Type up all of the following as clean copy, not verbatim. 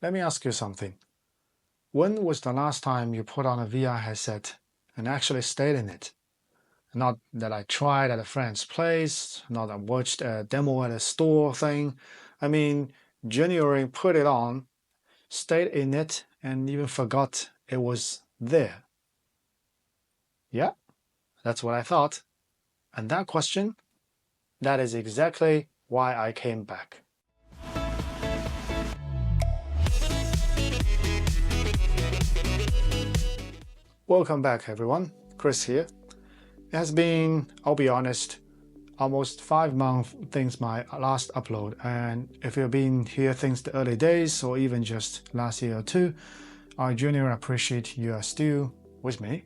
Let me ask you something. When was the last time you put on a VR headset and actually stayed in it? Not that I tried at a friend's place, not that I watched a demo at a store thing. I mean, genuinely put it on, stayed in it, and even forgot it was there. Yeah, that's what I thought. And that question, that is exactly why I came back. Welcome back, everyone. Kris here. It has been, I'll be honest, almost 5 months since my last upload, and if you've been here since the early days or even just last year or two, I genuinely appreciate you are still with me.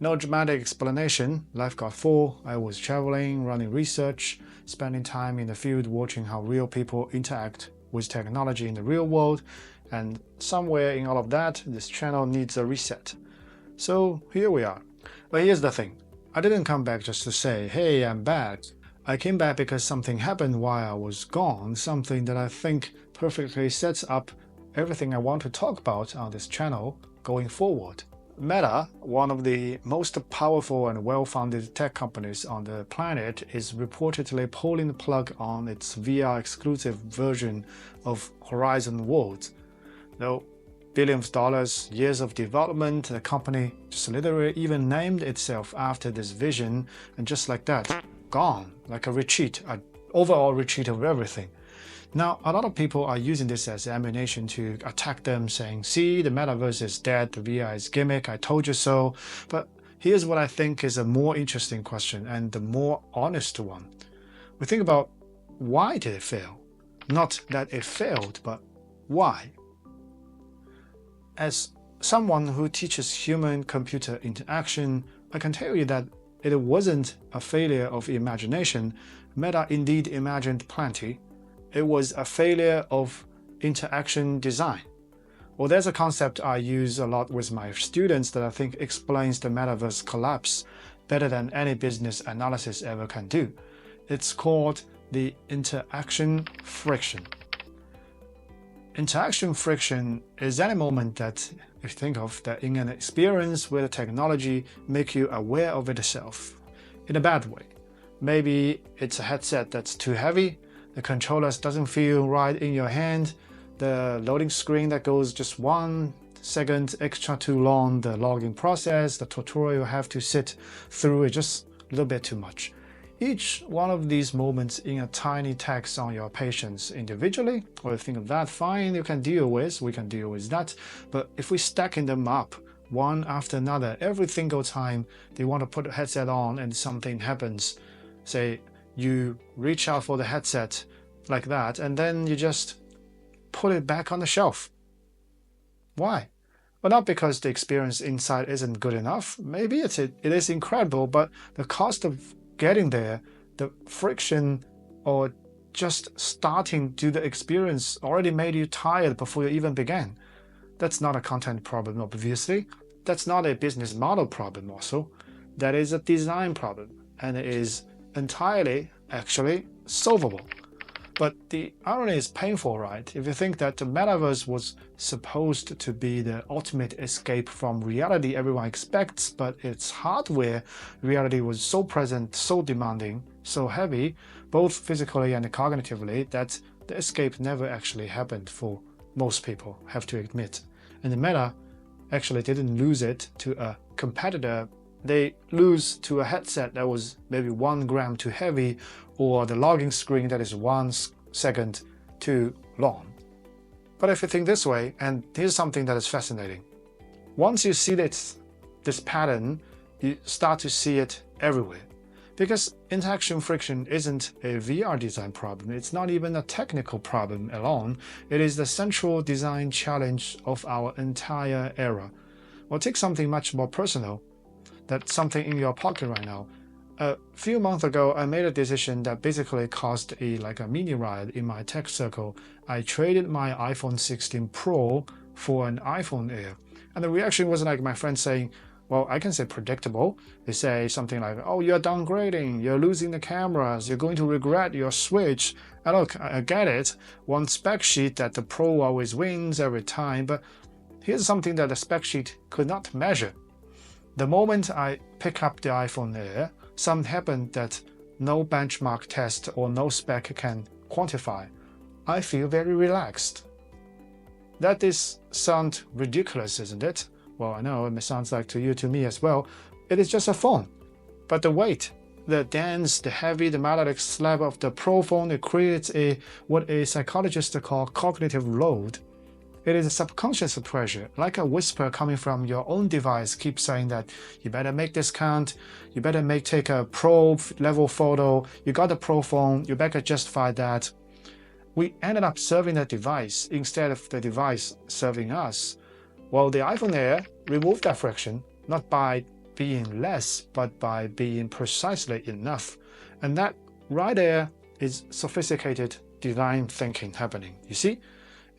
No dramatic explanation, life got full, I was traveling, running research, spending time in the field watching how real people interact with technology in the real world, and somewhere in all of that, this channel needs a reset. So here we are. But here's the thing. I didn't come back just to say, hey, I'm back. I came back because something happened while I was gone, something that I think perfectly sets up everything I want to talk about on this channel going forward. Meta, one of the most powerful and well-funded tech companies on the planet, is reportedly pulling the plug on its VR-exclusive version of Horizon Worlds. Though billions of dollars, years of development, the company just literally even named itself after this vision, and just like that, gone, like a retreat, an overall retreat of everything. Now, a lot of people are using this as ammunition to attack them, saying, see, the metaverse is dead, the VR is gimmick, I told you so. But here's what I think is a more interesting question, and the more honest one. We think about, why did it fail? Not that it failed, but why? As someone who teaches human-computer interaction, I can tell you that it wasn't a failure of imagination. Meta indeed imagined plenty. It was a failure of interaction design. Well, there's a concept I use a lot with my students that I think explains the metaverse collapse better than any business analysis ever can do. It's called the interaction friction. Interaction friction is any moment that you think of that in an experience where the technology makes you aware of itself in a bad way. Maybe it's a headset that's too heavy, the controller doesn't feel right in your hand, the loading screen that goes just 1 second extra too long, the logging process, the tutorial you have to sit through is just a little bit too much. Each one of these moments in a tiny tax on your patients individually, or you think of that, fine, you can deal with, we can deal with that. But if we stacking them up one after another, every single time they want to put a headset on and something happens, say you reach out for the headset like that, and then you just put it back on the shelf. Why? Well, not because the experience inside isn't good enough. Maybe it is incredible, but the cost of getting there, the friction or just starting to the experience already made you tired before you even began. That's not a content problem, obviously. That's not a business model problem also. That is a design problem, and it is entirely actually solvable. But the irony is painful, right? If you think that the metaverse was supposed to be the ultimate escape from reality everyone expects, but its hardware reality was so present, so demanding, so heavy, both physically and cognitively, that the escape never actually happened for most people, have to admit. And the Meta actually didn't lose it to a competitor. They lose to a headset that was maybe 1 gram too heavy, or the logging screen that is 1 second too long. But if you think this way, and here's something that is fascinating. Once you see this pattern, you start to see it everywhere. Because interaction friction isn't a VR design problem, it's not even a technical problem alone, it is the central design challenge of our entire era. Or take something much more personal, that's something in your pocket right now. A few months ago, I made a decision that basically caused like a mini riot in my tech circle. I traded my iPhone 16 Pro for an iPhone Air. And the reaction was like my friend saying, Well, I can say predictable. They say something like, oh, you're downgrading, you're losing the cameras, you're going to regret your switch. And look, I get it. One spec sheet that the pro always wins every time, but here's something that the spec sheet could not measure. The moment I pick up the iPhone Air, something happened that no benchmark test or no spec can quantify. I feel very relaxed. That sound ridiculous, isn't it? Well, I know it sounds like to me as well. It is just a phone. But the weight, the dense, the heavy, the magnetic slab of the Pro phone, it creates what a psychologist call cognitive load. It is a subconscious pressure, like a whisper coming from your own device keeps saying that you better make this count, you better take a pro level photo, you got a pro phone, you better justify that. We ended up serving the device instead of the device serving us. Well, the iPhone Air removed that friction, not by being less, but by being precisely enough. And that right there is sophisticated design thinking happening. You see,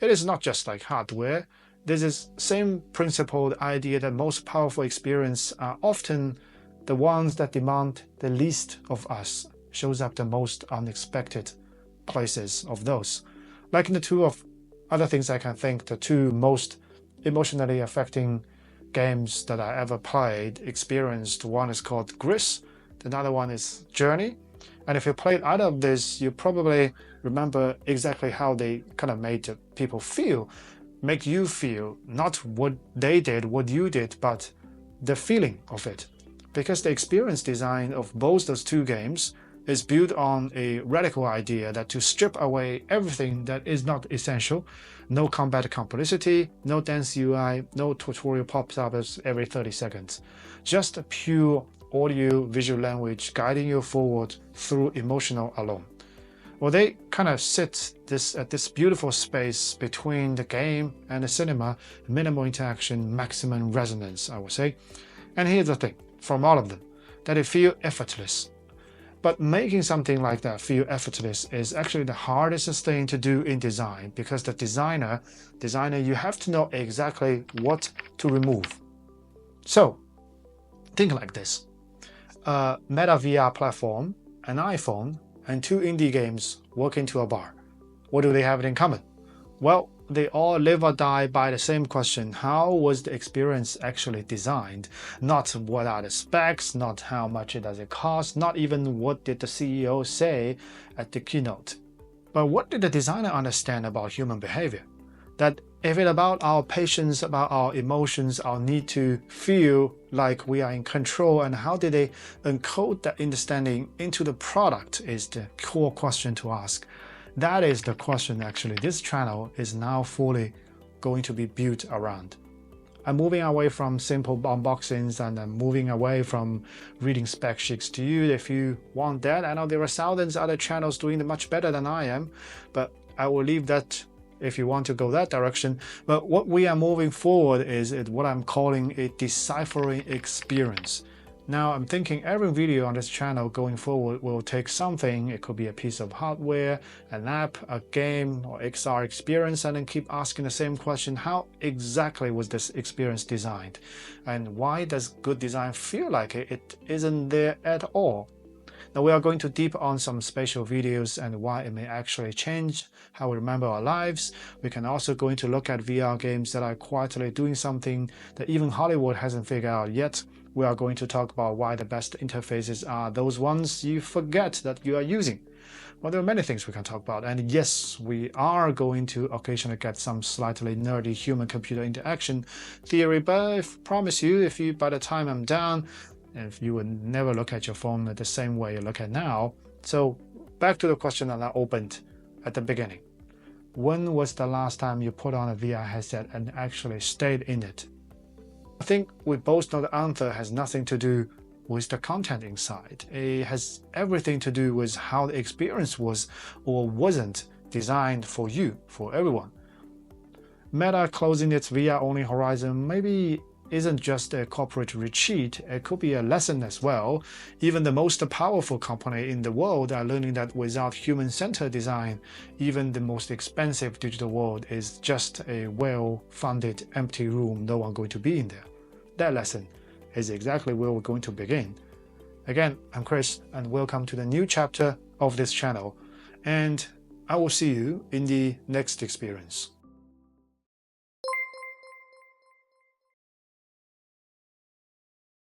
it is not just like hardware. This is same principled idea that most powerful experiences are often the ones that demand the least of us, shows up the most unexpected places of those. Like in the two of other things I can think, the two most emotionally affecting games that I ever experienced. One is called Gris, the other one is Journey. And if you played either of these, you probably remember exactly how they kind of made people feel, make you feel, not what they did, what you did, but the feeling of it. Because the experience design of both those two games is built on a radical idea that to strip away everything that is not essential, no combat complexity, no dense UI, no tutorial pops up every 30 seconds. Just a pure audio visual language guiding you forward through emotional alone. Well, they kind of sit at this beautiful space between the game and the cinema, minimal interaction, maximum resonance, I would say. And here's the thing, from all of them, that it feels effortless. But making something like that feel effortless is actually the hardest thing to do in design, because the designer, you have to know exactly what to remove. So think like this. A Meta VR platform, an iPhone, and two indie games walk into a bar. What do they have in common? Well, they all live or die by the same question: how was the experience actually designed? Not what are the specs, not how much does it cost, not even what did the CEO say at the keynote. But what did the designer understand about human behavior? That if it's about our patience, about our emotions, our need to feel like we are in control, and how did they encode that understanding into the product is the core question to ask. That is the question actually this channel is now fully going to be built around. I'm moving away from simple unboxings and I'm moving away from reading spec sheets to you if you want that. I know there are thousands of other channels doing it much better than I am, but I will leave that if you want to go that direction. But what we are moving forward is what I'm calling a deciphering experience. Now I'm thinking every video on this channel going forward will take something. It could be a piece of hardware, an app, a game, or XR experience, and then keep asking the same question: how exactly was this experience designed? And why does good design feel like it isn't there at all? Now we are going to deep on some spatial videos and why it may actually change how we remember our lives. We can also going to look at VR games that are quietly doing something that even Hollywood hasn't figured out yet. We are going to talk about why the best interfaces are those ones you forget that you are using. Well, there are many things we can talk about, and yes, we are going to occasionally get some slightly nerdy human-computer interaction theory, but I promise you, if you by the time I'm done, if you would never look at your phone the same way you look at now. So back to the question that I opened at the beginning. When was the last time you put on a VR headset and actually stayed in it? I think we both know the answer has nothing to do with the content inside. It has everything to do with how the experience was or wasn't designed for you, for everyone. Meta closing its VR-only horizon maybe isn't just a corporate retreat, it could be a lesson as well. Even the most powerful company in the world are learning that without human-centered design, even the most expensive digital world is just a well-funded empty room, no one going to be in there. That lesson is exactly where we're going to begin. Again, I'm Kris, and welcome to the new chapter of this channel, and I will see you in the next experience.